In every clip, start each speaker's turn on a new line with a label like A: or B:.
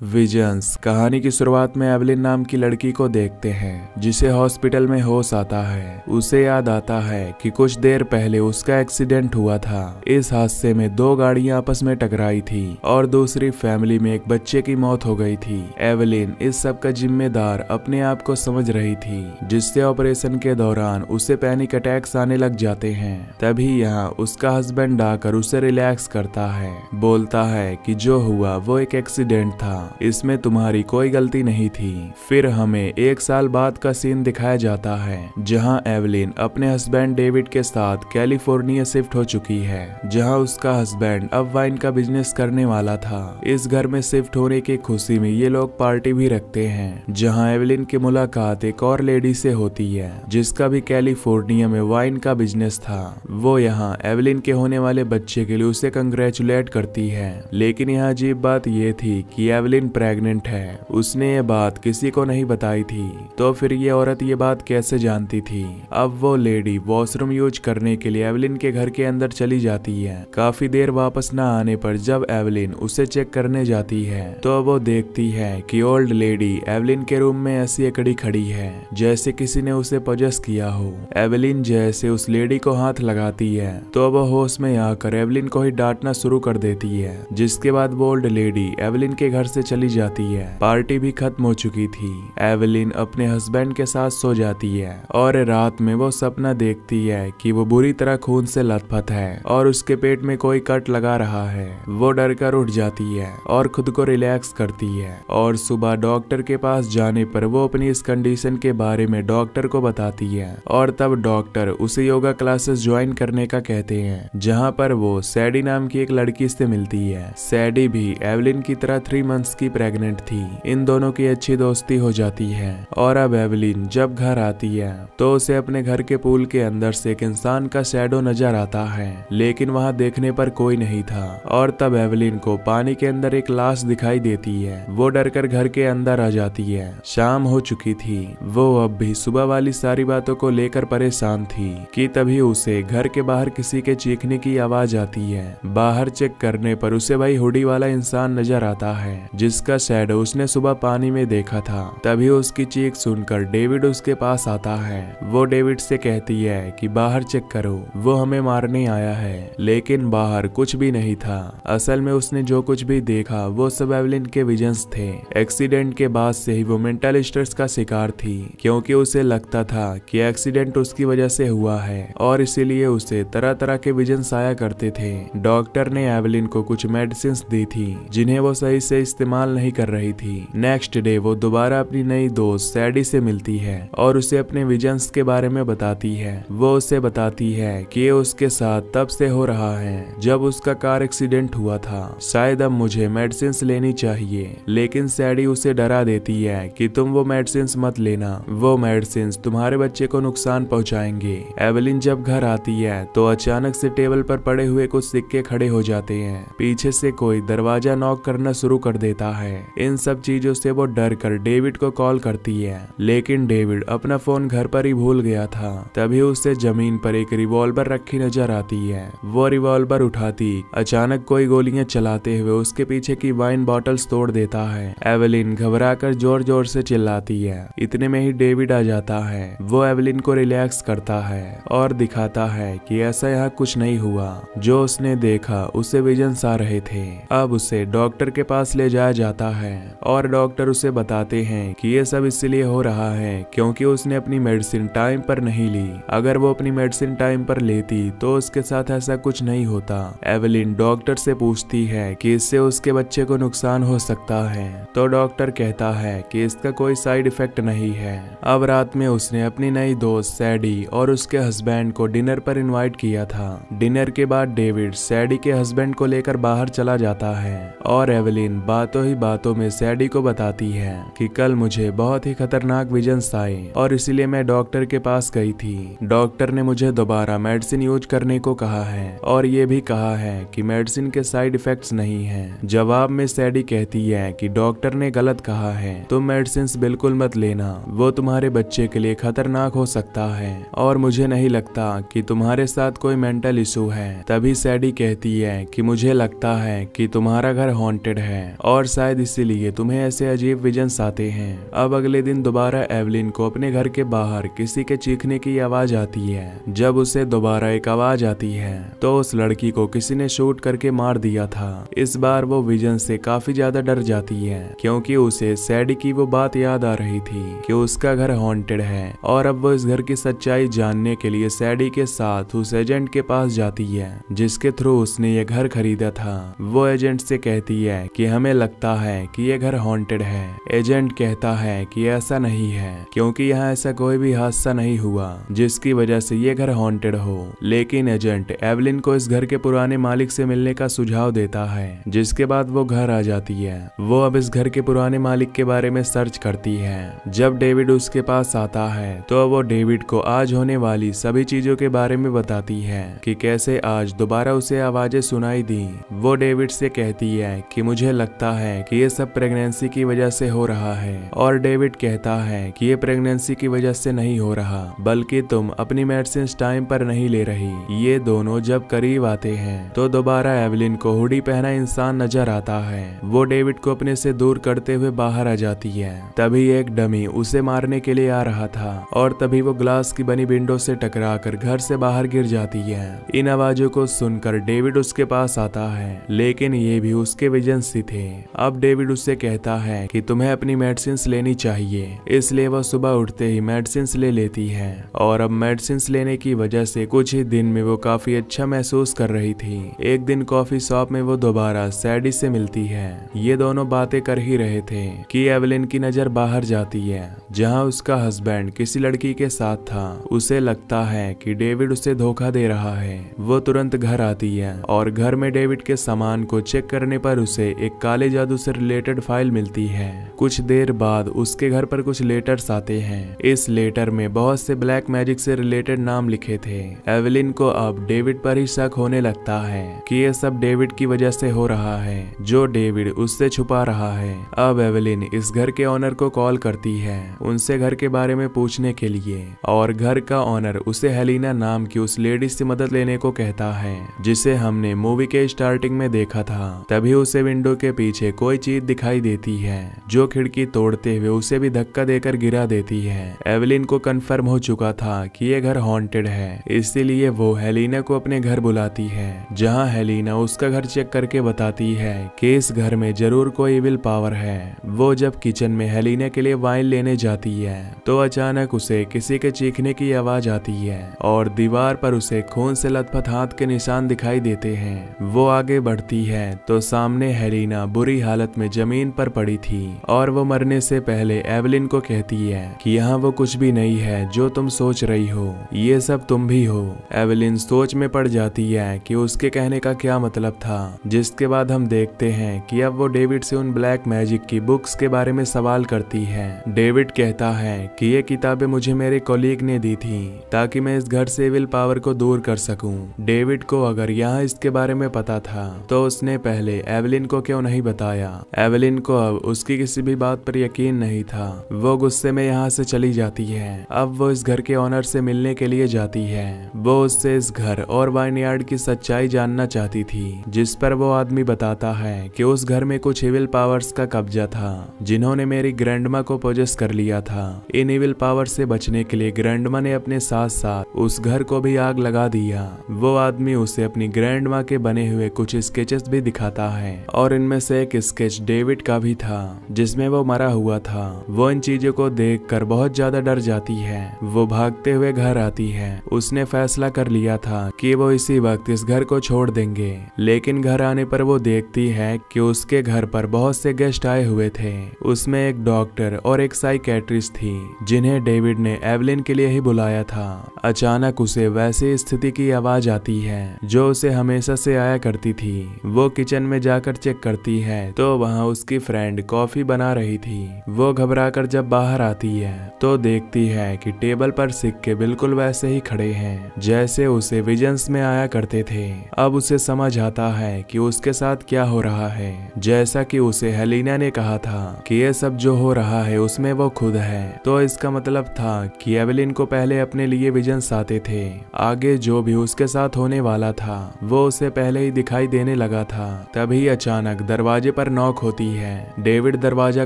A: Visions कहानी की शुरुआत में एवलिन नाम की लड़की को देखते हैं जिसे हॉस्पिटल में होश आता है। उसे याद आता है कि कुछ देर पहले उसका एक्सीडेंट हुआ था। इस हादसे में दो गाड़ियां आपस में टकराई थी और दूसरी फैमिली में एक बच्चे की मौत हो गई थी। एवलिन इस सब का जिम्मेदार अपने आप को समझ रही थी, जिससे ऑपरेशन के दौरान उसे पैनिक अटैक्स आने लग जाते हैं। तभी यहाँ उसका हस्बैंड आकर उसे रिलैक्स करता है, बोलता है कि जो हुआ वो एक एक्सीडेंट था, इसमें तुम्हारी कोई गलती नहीं थी। फिर हमें 1 साल बाद का सीन दिखाया जाता है जहां एवलिन अपने हस्बैंड डेविड के साथ कैलिफोर्निया शिफ्ट हो चुकी है, जहां उसका हस्बैंड अब वाइन का बिजनेस करने वाला था। इस घर में शिफ्ट होने की खुशी में ये लोग पार्टी भी रखते हैं, जहां एवलिन की मुलाकात एक और लेडी से होती है जिसका भी कैलिफोर्निया में वाइन का बिजनेस था। वो यहाँ एवलिन के होने वाले बच्चे के लिए उसे कंग्रेचुलेट करती है, लेकिन यहाँ अजीब बात ये थी कि एवलिन प्रेग्नेंट है। उसने ये बात किसी को नहीं बताई थी, तो फिर ये औरत ये बात कैसे जानती थी। अब वो लेडी वॉशरूम यूज करने के लिए एवलिन के घर के अंदर चली जाती है। काफी देर वापस न आने पर जब एवलिन उसे चेक करने जाती है तो वो देखती है कि ओल्ड लेडी एवलिन के रूम में ऐसी अकड़ी खड़ी है जैसे किसी ने उसे पजेस किया हो। एवलिन जैसे उस लेडी को हाथ लगाती है तो वो होश में आकर एवलिन को ही डांटना शुरू कर देती है, जिसके बाद वो ओल्ड लेडी एवलिन के घर से चली जाती है। पार्टी भी खत्म हो चुकी थी। एवलिन अपने हस्बैंड के साथ सो जाती है और रात में वो सपना देखती है कि वो बुरी तरह खून से लथपथ है और उसके पेट में कोई कट लगा रहा है। वो डर कर उठ जाती है और खुद को रिलैक्स करती है और सुबह डॉक्टर के पास जाने पर वो अपनी इस कंडीशन के बारे में डॉक्टर को बताती है और तब डॉक्टर उसे योगा क्लासेस ज्वाइन करने का कहते हैं, जहाँ पर वो सैडी नाम की एक लड़की से मिलती है। सैडी भी एवलिन की तरह 3 मंथ्स की प्रेग्नेंट थी। इन दोनों की अच्छी दोस्ती हो जाती है और अब एवलिन जब घर आती है तो उसे अपने घर के पूल के अंदर से एक इंसान का शैडो नजर आता है, लेकिन वहां देखने पर कोई नहीं था। और तब एवलिन को पानी के अंदर एक लाश दिखाई देती है। वो डरकर घर के अंदर आ जाती है। शाम हो चुकी थी। वो अब भी सुबह वाली सारी बातों को लेकर परेशान थी कि तभी उसे घर के बाहर किसी के चीखने की आवाज आती है। बाहर चेक करने पर उसे वही हुडी वाला इंसान नजर आता है जिसका शैडो उसने सुबह पानी में देखा था। तभी उसकी चीख सुनकर डेविड उसके पास आता है। वो डेविड से कहती है कि बाहर चेक करो, वो हमें मारने आया है। लेकिन बाहर कुछ भी नहीं था। असल में उसने जो कुछ भी देखा वो सब एवलिन के विजन्स थे। एक्सीडेंट के बाद से ही वो मेंटल स्ट्रेस का शिकार थी, क्योंकि उसे लगता था कि एक्सीडेंट उसकी वजह से हुआ है और इसीलिए उसे तरह तरह के विजन्स आया करते थे। डॉक्टर ने एवलिन को कुछ मेडिसिन दी थी जिन्हें वो सही से इस्तेमाल नहीं कर रही थी। नेक्स्ट डे वो दोबारा अपनी नई दोस्त सैडी से मिलती है और उसे अपने विजन्स के बारे में बताती है। वो उसे बताती है कि ये उसके साथ तब से हो रहा है जब उसका कार एक्सीडेंट हुआ था। शायद अब मुझे मेडिसिन लेनी चाहिए, लेकिन सैडी उसे डरा देती है कि तुम वो मेडिसिन मत लेना, वो मेडिसिन तुम्हारे बच्चे को नुकसान पहुंचाएंगे। एवलिन जब घर आती है तो अचानक से टेबल पर पड़े हुए कुछ सिक्के खड़े हो जाते हैं। पीछे से कोई दरवाजा नॉक करना शुरू कर देता है। इन सब चीजों से वो डर कर डेविड को कॉल करती है, लेकिन डेविड अपना फोन घर पर ही भूल गया था। तभी उसे जमीन पर एक रिवॉल्वर रखी नजर आती है। वो रिवॉल्वर उठाती अचानक कोई गोलियां चलाते हुए उसके पीछे की वाइन बॉटल्स तोड़ देता है। एवलिन घबराकर जोर जोर से चिल्लाती है। इतने में ही डेविड आ जाता है। वो एवलिन को रिलैक्स करता है और दिखाता है कि ऐसा यहाँ कुछ नहीं हुआ। जो उसने देखा उसे विजन्स आ रहे थे। अब उसे डॉक्टर के पास ले जाया जाता है और डॉक्टर उसे बताते हैं कि ये सब इसलिए हो रहा है क्योंकि उसने अपनी मेडिसिन टाइम पर नहीं ली। अगर वो अपनी मेडिसिन टाइम पर लेती तो उसके साथ ऐसा कुछ नहीं होता। एवलिन डॉक्टर से पूछती है कि इससे उसके बच्चे को नुकसान हो सकता है, तो डॉक्टर कहता है कि इसका कोई साइड इफेक्ट नहीं है। अब रात में उसने अपनी नई दोस्त सैडी और उसके हस्बैंड को डिनर पर इनवाइट किया था। डिनर के बाद डेविड सैडी के हस्बैंड को लेकर बाहर चला जाता है और एवलिन बातों ही बातों में सैडी को बताती है कि कल मुझे बहुत ही खतरनाक विजन्स आए और इसीलिए मैं डॉक्टर के पास गई थी। डॉक्टर ने मुझे दोबारा मेडिसिन यूज करने को कहा है और ये भी कहा है कि मेडिसिन के साइड इफेक्ट्स नहीं हैं। जवाब में सैडी कहती है कि डॉक्टर ने गलत कहा है, तुम मेडिसिन बिल्कुल मत लेना, वो तुम्हारे बच्चे के लिए खतरनाक हो सकता है और मुझे नहीं लगता कि तुम्हारे साथ कोई मेंटल इशू है। तभी सैडी कहती है कि मुझे लगता है कि तुम्हारा घर हॉन्टेड है और और शायद इसीलिए तुम्हें ऐसे अजीब विजन्स आते हैं। अब अगले दिन दोबारा एवलिन को अपने घर के बाहर किसी के चीखने की आवाज आती है। जब उसे दोबारा एक आवाज आती है तो उस लड़की को किसी ने शूट करके मार दिया था। इस बार वो विजन से काफी ज्यादा डर जाती है क्योंकि उसे सैडी की वो बात याद आ रही थी कि उसका घर हॉन्टेड है और अब वो इस घर की सच्चाई जानने के लिए सैडी के साथ उस एजेंट के पास जाती है जिसके थ्रू उसने ये घर खरीदा था। वो एजेंट से कहती है कि हमें लगता है कि ये घर हॉन्टेड है। एजेंट कहता है कि ऐसा नहीं है क्योंकि यहाँ ऐसा कोई भी हादसा नहीं हुआ जिसकी वजह से ये घर हॉन्टेड हो। लेकिन एजेंट एवलिन को इस घर के पुराने मालिक से मिलने का सुझाव देता है जिसके बाद वो घर आ जाती है। वो अब इस घर के पुराने मालिक के बारे में सर्च करती है। जब डेविड उसके पास आता है तो वो डेविड को आज होने वाली सभी चीजों के बारे में बताती है कि कैसे आज दोबारा उसे आवाजें सुनाई दी। वो डेविड से कहती है कि मुझे लगता है कि ये सब प्रेगनेंसी की वजह से हो रहा है और डेविड कहता है कि ये प्रेगनेंसी की वजह से नहीं हो रहा बल्कि तुम अपनी मेडिसिन टाइम पर नहीं ले रही। ये दोनों जब करीब आते हैं तो दोबारा एवलिन को हुडी पहना इंसान नजर आता है। वो डेविड को अपने से दूर करते हुए बाहर आ जाती है। तभी एक डमी उसे मारने के लिए आ रहा था और तभी वो ग्लास की बनी विंडो से टकराकर घर से बाहर गिर जाती है। इन आवाजों को सुनकर डेविड उसके पास आता है लेकिन ये भी उसके विजन्स ही थे। अब डेविड उससे कहता है कि तुम्हें अपनी मेडिसिन लेनी चाहिए, इसलिए वह सुबह उठते ही मेडिसिन ले लेती है और अब मेडिसिन लेने की वजह से कुछ ही दिन में वो काफी अच्छा महसूस कर रही थी। एक दिन कॉफी शॉप में वो दोबारा सैडी से मिलती है। ये दोनों बातें कर ही रहे थे कि एवलिन की नजर बाहर जाती है जहां उसका हस्बैंड किसी लड़की के साथ था। उसे लगता है कि डेविड उसे धोखा दे रहा है। वो तुरंत घर आती है और घर में डेविड के सामान को चेक करने पर उसे एक काले जादू से रिलेटेड फाइल मिलती है। कुछ देर बाद उसके घर पर कुछ लेटर्स आते हैं। इस लेटर में बहुत से ब्लैक मैजिक से रिलेटेड नाम लिखे थे। एवलिन को अब डेविड पर ही शक होने लगता है कि ये सब डेविड की वजह से हो रहा है जो डेविड उससे छुपा रहा है। अब एवलिन इस घर के ओनर को कॉल करती है उनसे घर के बारे में पूछने के लिए और घर का ओनर उसे हेलिना नाम की उस लेडी से मदद लेने को कहता है जिसे हमने मूवी के स्टार्टिंग में देखा था। तभी उसे विंडो के पीछे कोई चीज दिखाई देती है जो खिड़की तोड़ते हुए उसे भी धक्का देकर गिरा देती है। एवलिन को कंफर्म हो चुका था कि ये घर हॉन्टेड है, इसीलिए वो हेलिना को अपने घर बुलाती है जहां हेलिना उसका घर चेक करके बताती है कि इस घर में जरूर कोई इविल पावर है। वो जब किचन में हेलिना के लिए वाइन लेने जाती है तो अचानक उसे किसी के चीखने की आवाज आती है और दीवार पर उसे खून से लथपथ हाथ के निशान दिखाई देते हैं। वो आगे बढ़ती है तो सामने हेलिना बुरी हालत में जमीन पर पड़ी थी और वो मरने से पहले एवलिन को कहती है कि यहाँ वो कुछ भी नहीं है जो तुम सोच रही हो, ये सब तुम भी हो। एवलिन सोच में पड़ जाती है कि उसके कहने का क्या मतलब था, जिसके बाद हम देखते हैं कि अब वो डेविड से उन ब्लैक मैजिक की बुक्स के बारे में सवाल करती है। डेविड कहता है कि ये किताबें मुझे मेरे कॉलीग ने दी थी ताकि मैं इस घर से इविल पावर को दूर कर सकूं। डेविड को अगर यहाँ इसके बारे में पता था तो उसने पहले एवलिन को क्यों नहीं बताया। एवलिन को अब उसकी किसी भी बात पर यकीन नहीं था। वो गुस्से में यहाँ से चली जाती है। अब वो इस घर के ऑनर से मिलने के लिए जाती है। वो उससे इस घर और वाइनयार्ड की सच्चाई जानना चाहती थी, जिस पर वो आदमी बताता है कि उस घर में कुछ इविल पावर्स का कब्जा था जिन्होंने मेरी ग्रैंडमा को पोजेस कर लिया था। इन इविल पावर से बचने के लिए ग्रैंडमा ने अपने साथ साथ उस घर को भी आग लगा दिया। वो आदमी उसे अपनी ग्रैंडमा के बने हुए कुछ स्केचेस भी दिखाता है और इनमें से एक स्केच डेविड का भी था जिसमें वो मरा हुआ था। वो इन चीजों को देखकर बहुत ज्यादा डर जाती है। वो भागते हुए घर आती है। उसने फैसला कर लिया था कि वो इसी वक्त इस घर को छोड़ देंगे, लेकिन घर आने पर वो देखती है कि उसके घर पर बहुत से गेस्ट आए हुए थे। उसमें एक डॉक्टर और एक साइकेट्रिस्ट थी जिन्हें डेविड ने एवलिन के लिए ही बुलाया था। अचानक उसे वैसी स्थिति की आवाज आती है जो उसे हमेशा से आया करती थी। वो किचन में जाकर चेक करती है तो वहाँ उसकी फ्रेंड कॉफी बना बना रही थी। वो घबराकर जब बाहर आती है तो देखती है कि टेबल पर सिक्के बिल्कुल वैसे ही खड़े हैं जैसे उसे विजन्स में आया करते थे। अब उसे समझ आता है कि उसके साथ क्या हो रहा है। जैसा कि उसे हेलिना ने कहा था कि ये सब जो हो रहा है उसमें वो खुद है, तो इसका मतलब था कि एवेलिन को पहले अपने लिए विजन्स आते थे। आगे जो भी उसके साथ होने वाला था वो उसे पहले ही दिखाई देने लगा था। तभी अचानक दरवाजे पर नॉक होती है। डेविड दरवाजा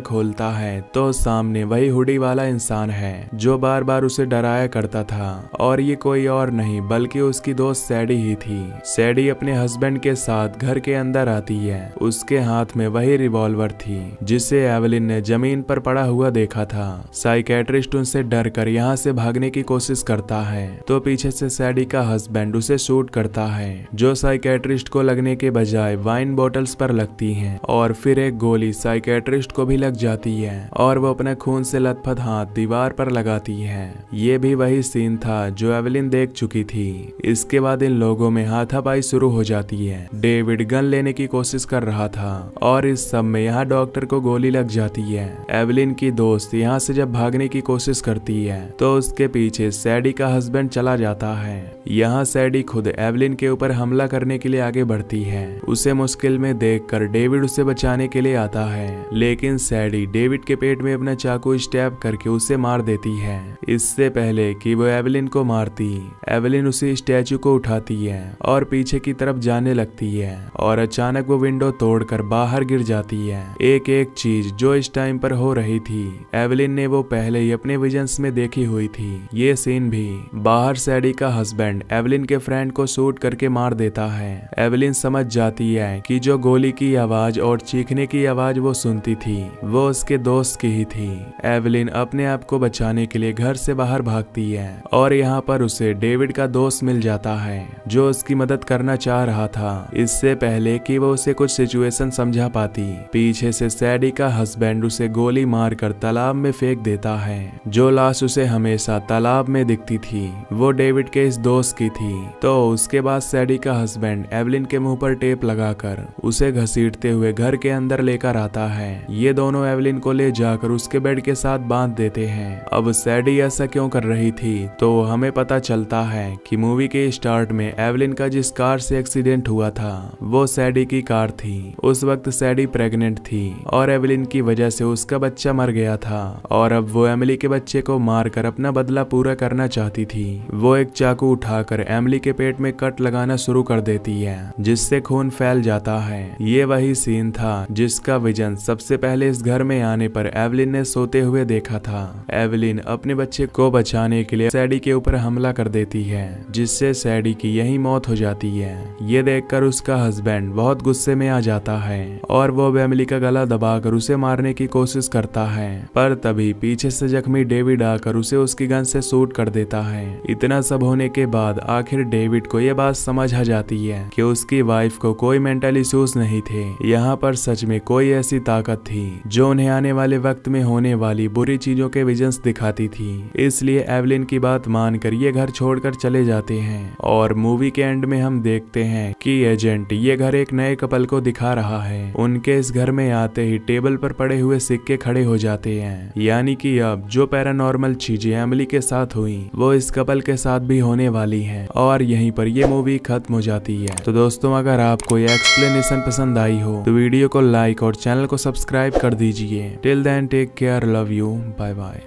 A: खोलता है तो सामने वही हुडी वाला इंसान है जो बार बार उसे डराया करता था, और ये कोई और नहीं बल्कि उसकी दोस्त सैडी ही थी। सैडी अपने हस्बैंड के साथ घर के अंदर आती है। उसके हाथ में वही रिवॉल्वर थी जिसे एवेलिन ने जमीन पर पड़ा हुआ देखा था। साइकेट्रिस्ट उनसे डरकर यहाँ से भागने की कोशिश करता है तो पीछे से सैडी का हस्बैंड उसे शूट करता है, जो साइकेट्रिस्ट को लगने के बजाय वाइन बॉटल्स पर लगती हैं, और फिर एक गोली साइकेट्रिस्ट को भी लग जाती है और वो अपने खून से लथपथ हाथ दीवार पर लगाती है। ये भी वही सीन था जो एवेलिन देख चुकी थी। इसके बाद इन लोगों में हाथापाई शुरू हो जाती है। डेविड गन लेने की कोशिश कर रहा था और इस सब में यहाँ डॉक्टर को गोली लग जाती है। एवेलिन की दोस्त यहाँ से जब भागने की कोशिश करती है तो उसके पीछे सैडी का हस्बैंड चला जाता है। यहाँ सैडी खुद एवेलिन के ऊपर हमला करने के लिए आगे बढ़ती है। उसे मुश्किल में देखकर डेविड उसे बचाने के लिए आता है, लेकिन सैडी डेविड के पेट में अपना चाकू स्टैब करके उसे मार देती है। इससे पहले कि वो एवेलिन को मारती, एवेलिन उसी स्टैचू को उठाती है और पीछे की तरफ जाने लगती है, और अचानक वो विंडो तोड़कर बाहर गिर जाती है। एक एक चीज जो इस टाइम पर हो रही थी एवेलिन ने वो पहले ही अपने विजन्स में देखी हुई थी। ये सीन भी बाहर सैडी का हस्बैंड एवेलिन के फ्रेंड को शूट करके मार देता है। एवेलिन समझ जाती है कि जो गोली की आवाज और चीखने की आवाज वो सुनती थी वो उसके दोस्त की ही थी। एवेलिन अपने आप को बचाने के लिए घर से बाहर भागती है और यहाँ पर उसे डेविड का दोस्त मिल जाता है जो उसकी मदद करना चाह रहा था इससे पहले कि वो उसे कुछ सिचुएशन समझा पाती। पीछे से सैडी का हस्बैंड उसे गोली मारकर तालाब में फेंक देता है। जो लाश उसे हमेशा तालाब में दिखती थी वो डेविड के इस दोस्त की थी। तो उसके बाद सैडी का हस्बैंड एवेलिन के मुंह पर टेप लगाकर उसे घसीटते हुए घर के अंदर लेकर आता है। ये दोनों एवेलिन को ले जाकर उसके बेड के साथ बांध देते हैं। अब सैडी ऐसा क्यों कर रही थी तो हमें पता चलता है कि मूवी के स्टार्ट में एवेलिन का जिस कार से एक्सीडेंट हुआ था वो सैडी की कार थी। उस वक्त सैडी प्रेग्नेंट थी और एवेलिन की वजह से उसका बच्चा मर गया था, और अब वो एमिली के बच्चे को मारकर अपना बदला पूरा करना चाहती थी। वो एक चाकू उठाकर एमिली के पेट में कट लगाना शुरू कर देती है जिससे खून फैल जाता है। ये वही सीन था जिसका विजन सबसे पहले इस घर में आने पर एवेलिन ने सोते हुए देखा था। एवेलिन अपने बच्चे को बचाने के लिए सैडी के ऊपर हमला कर देती है जिससे सैडी की यही मौत हो जाती है। ये देखकर उसका हस्बैंड बहुत गुस्से में आ जाता है और वो एमिली का गला दबाकर उसे मारने की कोशिश करता है, पर तभी पीछे से जख्मी डेविड आकर उसे उसकी गन से शूट कर देता है। इतना सब होने के बाद आखिर डेविड को यह बात समझ आ जाती है कि उसकी वाइफ को कोई मेंटल इश्यूज नहीं थे। यहाँ पर सच में कोई ऐसी ताकत थी जो उन्हें आने वाले वक्त में होने वाली बुरी चीजों के विजन्स दिखाती थी। इसलिए एवेलिन की बात मानकर ये घर छोड़कर चले जाते हैं, और मूवी के एंड में हम देखते हैं कि एजेंट ये घर एक नए कपल को दिखा रहा है। उनके इस घर में आते ही टेबल पर पड़े हुए सिक्के खड़े हो जाते हैं, यानी कि अब जो पैरानॉर्मल चीजें एमिली के साथ हुई वो इस कपल के साथ भी होने वाली हैं, और यहीं पर ये मूवी खत्म हो जाती है। तो दोस्तों अगर आपको ये एक्सप्लेनेशन पसंद आई हो तो वीडियो को लाइक और चैनल को सब्सक्राइब कर दीजिए। Till then take care, love you, bye bye.